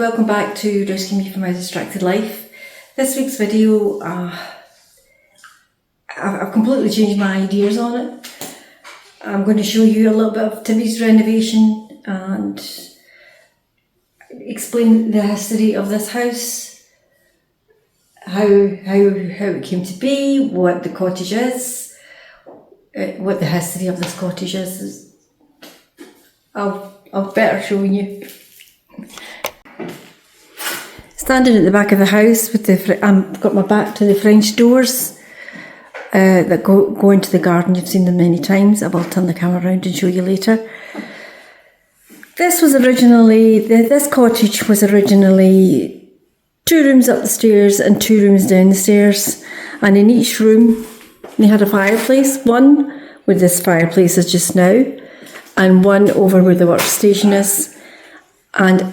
welcome back to Rescue Me from My Distracted Life. This week's video, I've completely changed my ideas on it. I'm going to show you a little bit of Tiby's renovation and explain the history of this house, how it came to be, what the cottage is, what the history of this cottage is. I'll better show you. Standing at the back of the house with I've got my back to the French doors that go into the garden. You've seen them many times. I will turn the camera around and show you later. This cottage was originally 2 rooms up the stairs and 2 rooms down the stairs, and in each room they had a fireplace, one where this fireplace is just now, and one over where the workstation is, and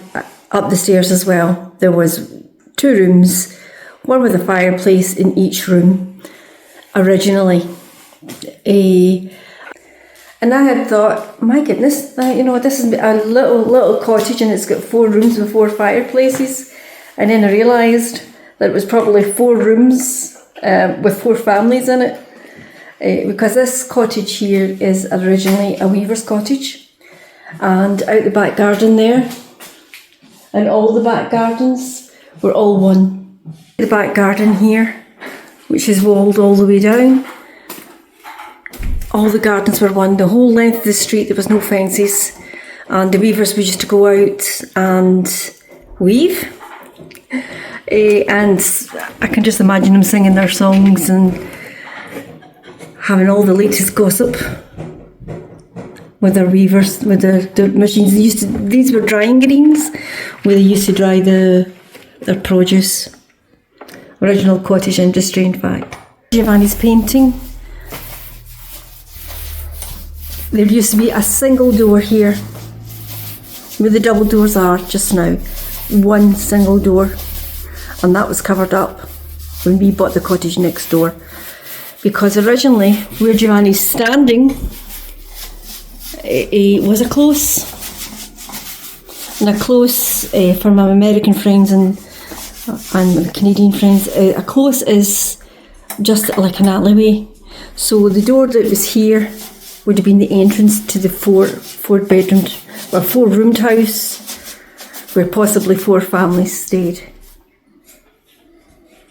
up the stairs as well. There was 2 rooms, one with a fireplace in each room originally. And I had thought, my goodness, this is a little cottage and it's got 4 rooms with 4 fireplaces. And then I realised that it was probably 4 rooms with 4 families in it. Because this cottage here is originally a weaver's cottage. And out the back garden there, and all the back gardens were all one. The back garden here, which is walled all the way down, all the gardens were one. The whole length of the street, there was no fences, and the weavers would used to go out and weave. And I can just imagine them singing their songs and having all the latest gossip with their weavers, with the machines. These were drying greens where they used to dry their produce. Original cottage industry, in fact. Giovanni's painting. There used to be a single door here, where the double doors are just now. One single door, and that was covered up when we bought the cottage next door. Because originally, where Giovanni's standing, it was a close. And a close, for my American friends and my Canadian friends, a close is just like an alleyway. So the door that was here would have been the entrance to the 4-bedroomed or 4-roomed house where possibly 4 families stayed.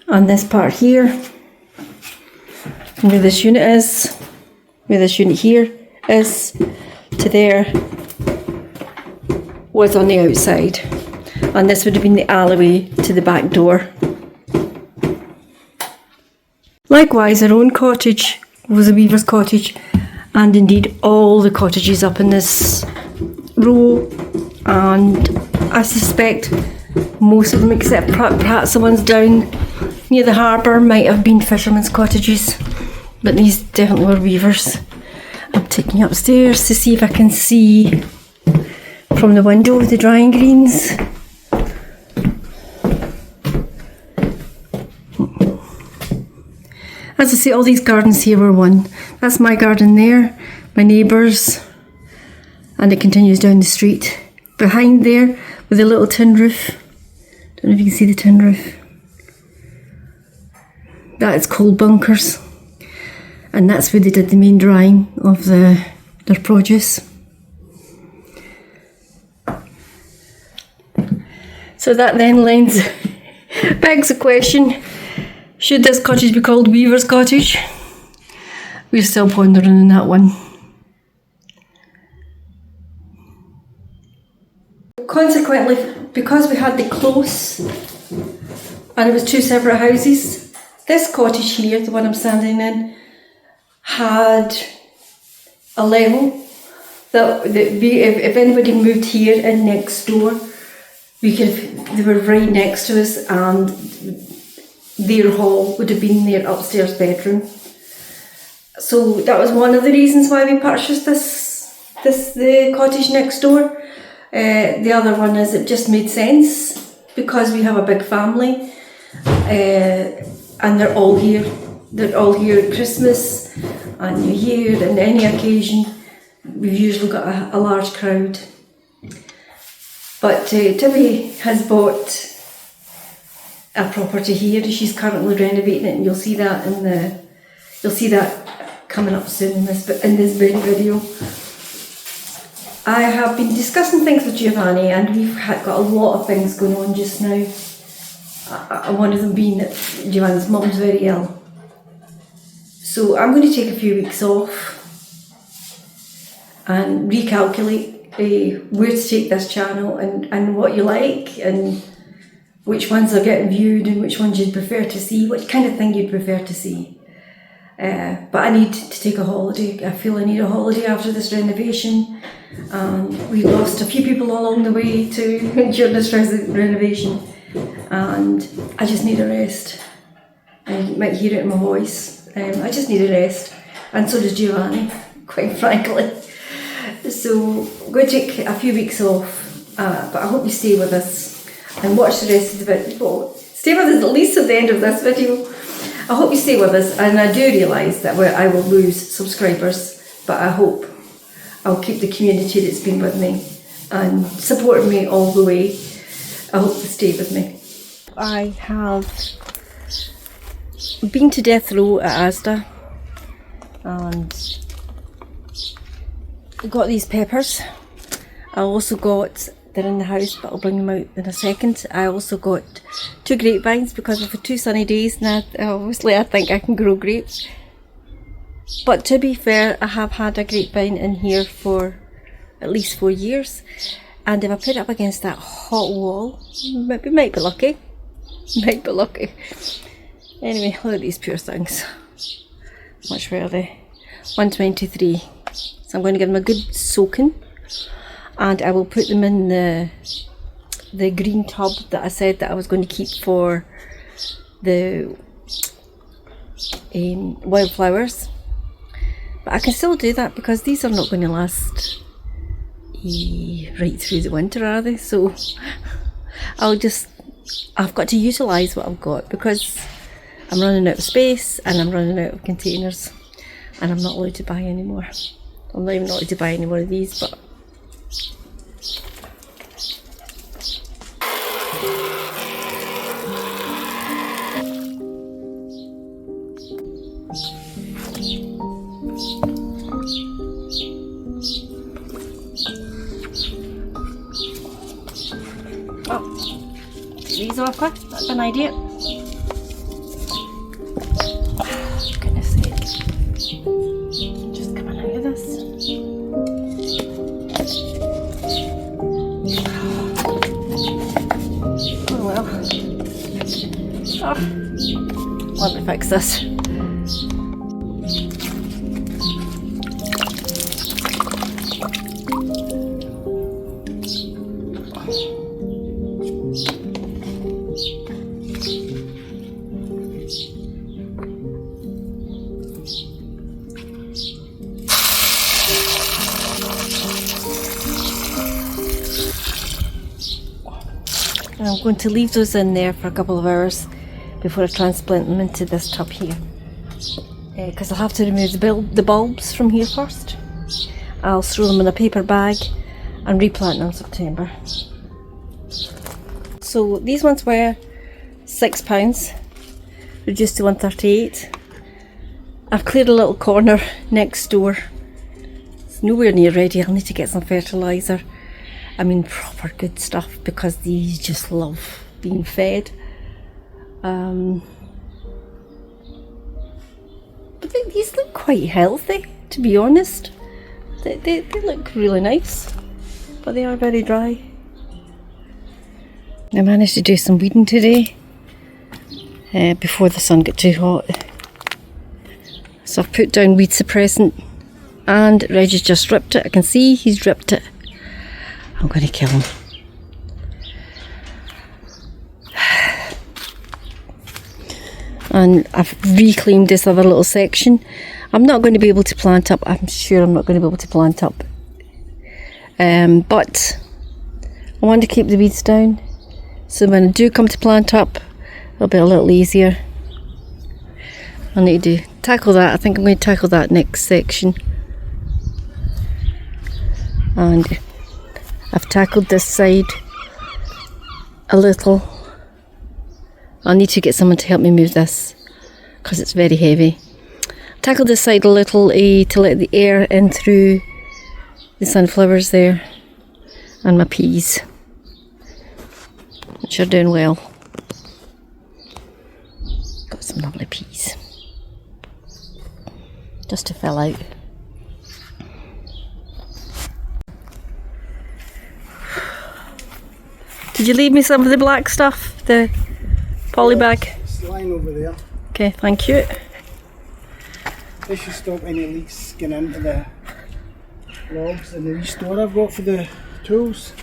And this part here, where this unit is, where this unit here is, to there, was on the outside. And this would have been the alleyway to the back door. Likewise, our own cottage was a weaver's cottage, and indeed all the cottages up in this row, and I suspect most of them, except perhaps the ones down near the harbour, might have been fishermen's cottages, but these definitely were weavers. I'm taking you upstairs to see if I can see from the window the drying greens. As I say, all these gardens here were one. That's my garden there, my neighbours, and it continues down the street. Behind there, with a little tin roof. Don't know if you can see the tin roof. That is coal bunkers. And that's where they did the main drying of their produce. So that then begs the question, should this cottage be called Weaver's Cottage? We're still pondering on that one. Consequently, because we had the close and it was 2 separate houses, this cottage here, the one I'm standing in, had a level that if anybody moved here in next door, they were right next to us, and their hall would have been their upstairs bedroom. So that was one of the reasons why we purchased the cottage next door. The other one is it just made sense because we have a big family, and they're all here. They're all here at Christmas and New Year and any occasion. We've usually got a large crowd. But Tiby has bought a property here. She's currently renovating it, and you'll see that coming up soon in this very video. I have been discussing things with Giovanni, and we've got a lot of things going on just now. One of them being that Giovanni's mum's very ill. So I'm going to take a few weeks off and recalculate where to take this channel and what you like and which ones are getting viewed and which ones you'd prefer to see, what kind of thing you'd prefer to see. But I need to take a holiday. I feel I need a holiday after this renovation. We lost a few people along the way during this renovation, and I just need a rest. You might hear it in my voice. I just need a rest, and so does Giovanni, quite frankly. So I'm going to take a few weeks off, but I hope you stay with us and watch the rest of the video. Stay with us at least at the end of this video. I hope you stay with us, and I do realise that I will lose subscribers, but I hope I'll keep the community that's been with me and supported me all the way. I hope to stay with me. I have been to death row at Asda and got these peppers. I also got, they're in the house but I'll bring them out in a second. I also got 2 grapevines because of the 2 sunny days, and obviously I think I can grow grapes. But to be fair, I have had a grapevine in here for at least 4 years, and if I put it up against that hot wall, we might be lucky. Might be lucky. Anyway, look at these pure things. How much were they? 123. So I'm going to give them a good soaking, and I will put them in the green tub that I said that I was going to keep for the wildflowers. But I can still do that because these are not going to last right through the winter, are they? So I've got to utilise what I've got, because I'm running out of space and I'm running out of containers, and I'm not allowed to buy any more. I'm not even allowed to buy any more of these, but these off quick, that's an idea. Oh, goodness sake. Just coming out of this. Oh well. Oh, let me fix this. And I'm going to leave those in there for a couple of hours before I transplant them into this tub here, because I'll have to remove the bulbs from here first. I'll throw them in a paper bag and replant them in September. So these ones were £6, reduced to 138. I've cleared a little corner next door. It's nowhere near ready. I'll need to get some fertiliser. I mean proper good stuff, because these just love being fed. But these look quite healthy, to be honest. They look really nice, but they are very dry. I managed to do some weeding today before the sun got too hot. So I've put down weed suppressant, and Reggie's just ripped it. I can see he's ripped it. I'm going to kill him. And I've reclaimed this other little section. I'm not going to be able to plant up. I'm sure I'm not going to be able to plant up. But I want to keep the weeds down, so when I do come to plant up, it'll be a little easier. I need to tackle that. I think I'm going to tackle that next section. And I've tackled this side a little. I'll need to get someone to help me move this because it's very heavy. Tackled this side a little to let the air in through the sunflowers there, and my peas, which are doing well. Got some lovely peas just to fill out. Did you leave me some of the black stuff, the poly bag? It's lying over there. Okay, thank you. This should stop any leaks getting into the logs and the wee store I've got for the tools.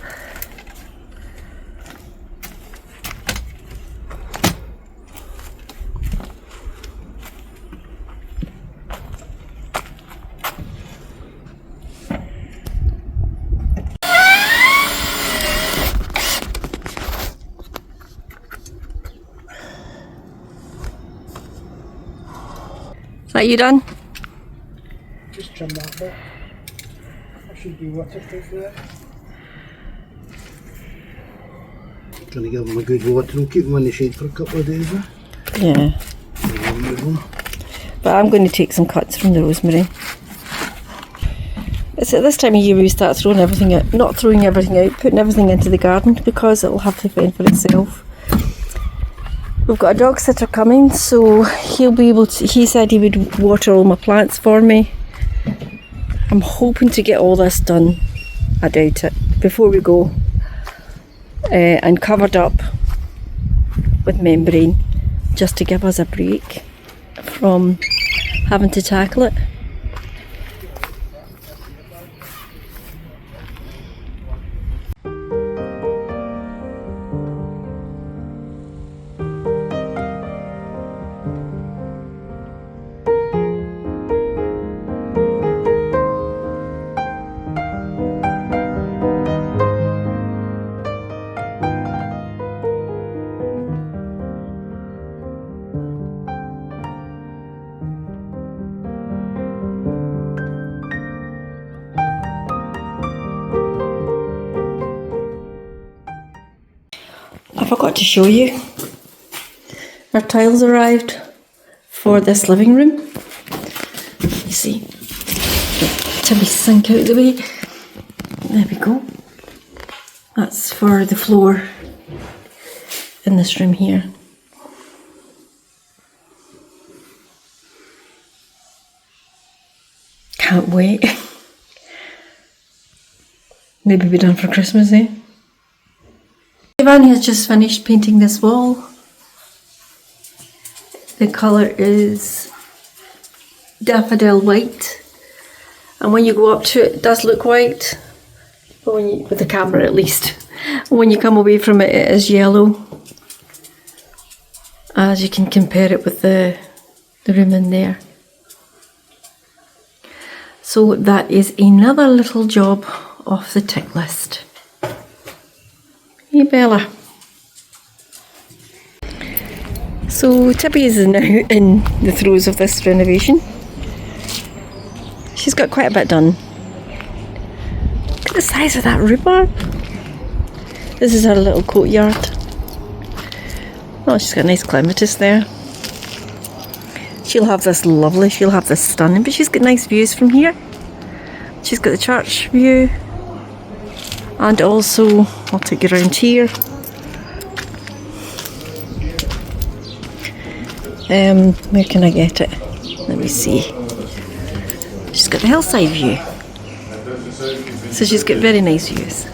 Is that you done? Just trim that bit. That should be waterproof there. Trying to give them a good water and keep them in the shade for a couple of days. Yeah. But I'm going to take some cuts from the rosemary. It's at this time of year we start throwing everything out, not throwing everything out, putting everything into the garden because it will have to fend for itself. We've got a dog sitter coming, so he'll be able to, he said he would water all my plants for me. I'm hoping to get all this done, I doubt it, before we go, and covered up with membrane, just to give us a break from having to tackle it. I forgot to show you. Our tiles arrived for this living room. You see, Tiby sink out the way. There we go. That's for the floor in this room here. Can't wait. Maybe be done for Christmas, eh? Giovanni has just finished painting this wall. The colour is daffodil white, and when you go up to it, it does look white, but when you, with the camera at least. When you come away from it, it is yellow, as you can compare it with the room in there. So that is another little job off the tick list. Hey Bella. So Tiby is now in the throes of this renovation. She's got quite a bit done. Look at the size of that rhubarb. This is her little courtyard. Oh, she's got a nice clematis there. She'll have this stunning, but she's got nice views from here. She's got the church view. And also, I'll take you around here. Where can I get it? Let me see. She's got the hillside view. So she's got very nice views.